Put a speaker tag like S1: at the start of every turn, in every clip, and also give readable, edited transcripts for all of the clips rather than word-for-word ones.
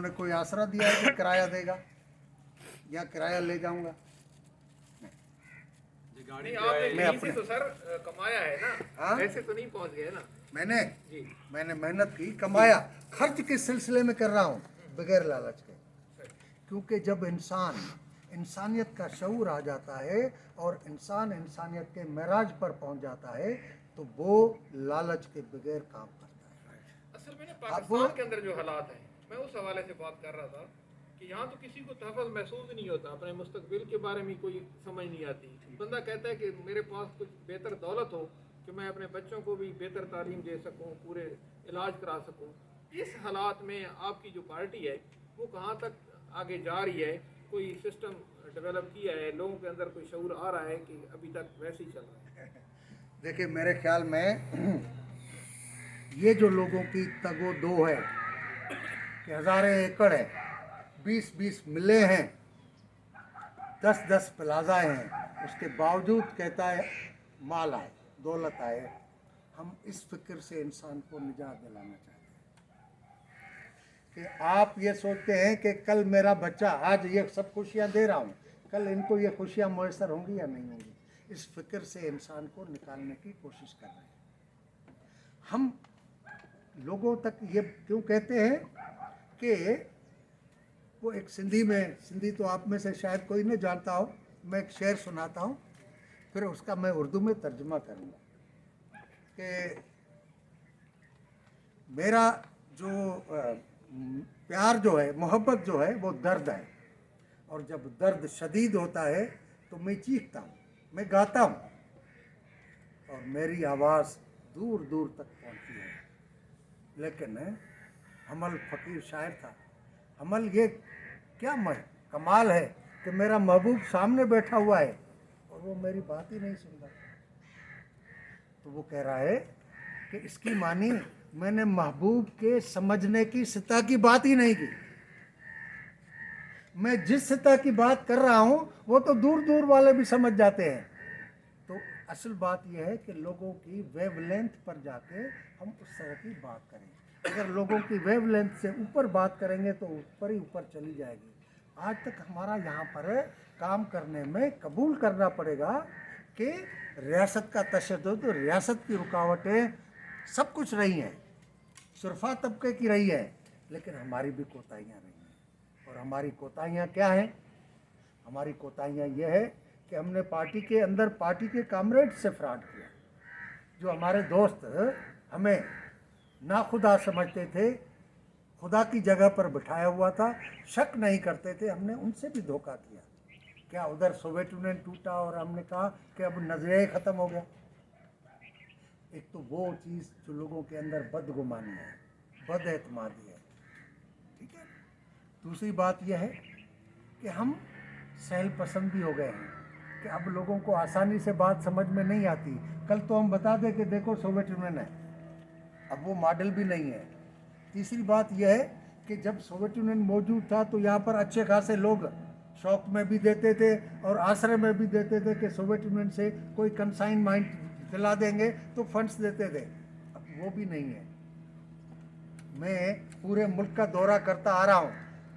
S1: हमें कोई आसरा दिया है कि किराया देगा या किराया ले जाऊंगा?
S2: नहीं, आपने
S1: मैं
S2: कहीं
S1: अपने
S2: से तो सर कमाया है ना,
S1: हाँ?
S2: ऐसे तो नहीं पहुंच गए ना
S1: मैंने
S2: जी।
S1: मैंने मेहनत की, कमाया, खर्च के सिलसिले में कर रहा हूँ बगैर लालच के। क्योंकि जब इंसान इंसानियत का शऊर आ जाता है और इंसान इंसानियत के मेराज पर पहुंच जाता है तो वो लालच के बगैर काम करता है।
S2: असल में ना
S1: अब वो
S2: पाकिस्तान के अंदर जो हालात हैं, मैं उस हवाले से बात कर रहा था कि यहाँ तो किसी को तहफ़्फ़ुज़ महसूस नहीं होता, अपने मुस्तकबिल के बारे में कोई समझ नहीं आती। बंदा कहता है कि मेरे पास कुछ बेहतर दौलत हो कि मैं अपने बच्चों को भी बेहतर तालीम दे सकूँ, पूरे इलाज करा सकूँ। इस हालात में आपकी जो पार्टी है वो कहाँ तक आगे जा रही है? कोई सिस्टम डेवलप किया है? लोगों के अंदर कोई शऊर आ रहा है कि अभी तक वैसे ही चल रहा है?
S1: देखिए, मेरे ख्याल में ये जो लोगों की तगो दो है कि हज़ारें एकड़ है, 20-20 मिले हैं, 10-10 प्लाजा हैं, उसके बावजूद कहता है माल आए, दौलत आए। हम इस फिक्र से इंसान को निजात दिलाना चाहते हैं कि आप ये सोचते हैं कि कल मेरा बच्चा, आज ये सब खुशियाँ दे रहा हूँ, कल इनको ये खुशियाँ मैसर होंगी या नहीं होंगी। इस फिक्र से इंसान को निकालने की कोशिश कर रहे हैं। हम लोगों तक ये क्यों कहते हैं कि वो एक सिंधी तो आप में से शायद कोई नहीं जानता हो, मैं एक शेर सुनाता हूँ, फिर उसका मैं उर्दू में तर्जुमा करूँगा कि मेरा जो प्यार जो है, मोहब्बत जो है, वो दर्द है, और जब दर्द शदीद होता है तो मैं चीखता हूँ, मैं गाता हूँ, और मेरी आवाज़ दूर दूर तक पहुँचती है। लेकिन हमल फ़कीर शायर था, हमल ये क्या कमाल है कि मेरा महबूब सामने बैठा हुआ है और वो मेरी बात ही नहीं सुन रहा। तो वो कह रहा है कि इसकी मानी मैंने महबूब के समझने की सतह की बात ही नहीं की। मैं जिस सतह की बात कर रहा हूँ वो तो दूर दूर वाले भी समझ जाते हैं। तो असल बात यह है कि लोगों की वेवलेंथ पर जाके हम उस तरह की बात करें। अगर लोगों की वेवलेंथ से ऊपर बात करेंगे तो ऊपर ही ऊपर चली जाएगी। आज तक हमारा यहाँ पर काम करने में कबूल करना पड़ेगा कि रियासत का तशद्दुद, रियासत की रुकावटें सब कुछ रही हैं, शुरफा तबके की रही है, लेकिन हमारी भी कोताहियाँ रही हैं। और हमारी कोताहियाँ क्या हैं? हमारी कोताहियाँ ये है कि हमने पार्टी के अंदर पार्टी के कामरेड से फ्रॉड किया। जो हमारे दोस्त हमें नाखुदा समझते थे, खुदा की जगह पर बिठाया हुआ था, शक नहीं करते थे, हमने उनसे भी धोखा किया। क्या उधर सोवियत यूनियन टूटा और हमने कहा कि अब नजरिया ख़त्म हो गया? एक तो वो चीज़ जो लोगों के अंदर बदगुमानी है, बदएतमादी है, ठीक है। दूसरी बात यह है कि हम सहल पसंद भी हो गए हैं कि अब लोगों को आसानी से बात समझ में नहीं आती। कल तो हम बता दें कि देखो सोवियत यूनियन है, अब वो मॉडल भी नहीं है। तीसरी बात यह है कि जब सोवियत यूनियन मौजूद था तो यहाँ पर अच्छे खासे लोग शौक में भी देते थे और आश्रय में भी देते थे कि सोवियत यूनियन से कोई कंसाइनमेंट दिला देंगे तो फंड्स देते थे। अब वो भी नहीं है। मैं पूरे मुल्क का दौरा करता आ रहा हूँ,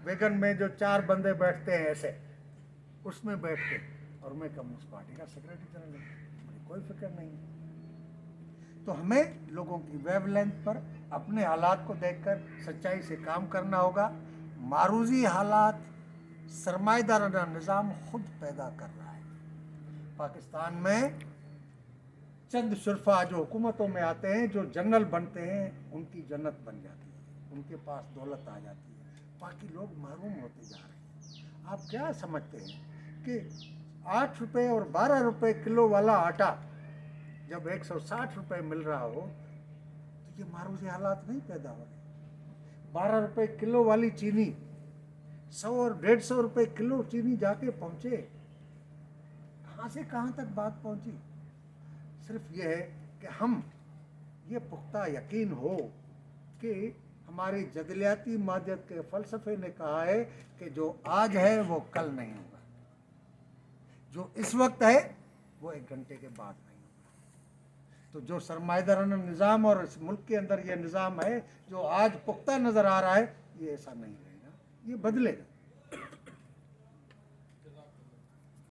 S1: वेगन में जो 4 बंदे बैठते हैं ऐसे, उसमें बैठ के, और मैं कम्युनिस्ट पार्टी का सेक्रेटरी जनरल हूँ, मुझे कोई फिक्र नहीं है। तो हमें लोगों की वेवलेंथ पर अपने हालात को देखकर सच्चाई से काम करना होगा। मारूजी हालात सरमाएदाराना निज़ाम खुद पैदा कर रहा है। पाकिस्तान में चंद शुरफा जो हुकूमतों में आते हैं, जो जनरल बनते हैं, उनकी जन्नत बन जाती है, उनके पास दौलत आ जाती है, बाकी लोग महरूम होते जा रहे हैं। आप क्या समझते हैं कि 8 रुपये और 12 रुपये किलो वाला आटा जब 160 रुपये मिल रहा हो तो ये मारूजी हालात नहीं पैदा हो रहे? 12 रुपये किलो वाली चीनी 100 और 150 रुपये किलो चीनी जाके पहुँचे, कहाँ से कहाँ तक बात पहुँची? सिर्फ ये है कि हम ये पुख्ता यकीन हो कि हमारी जदलियाती मादियत के फ़लसफ़े ने कहा है कि जो आज है वो कल नहीं होगा, जो इस वक्त है वो 1 घंटे के बाद नहीं होगा। तो जो सरमाएदाराना निज़ाम और इस मुल्क के अंदर ये निज़ाम है जो आज पुख्ता नज़र आ रहा है, ये ऐसा नहीं रहेगा। یہ بدلے گا.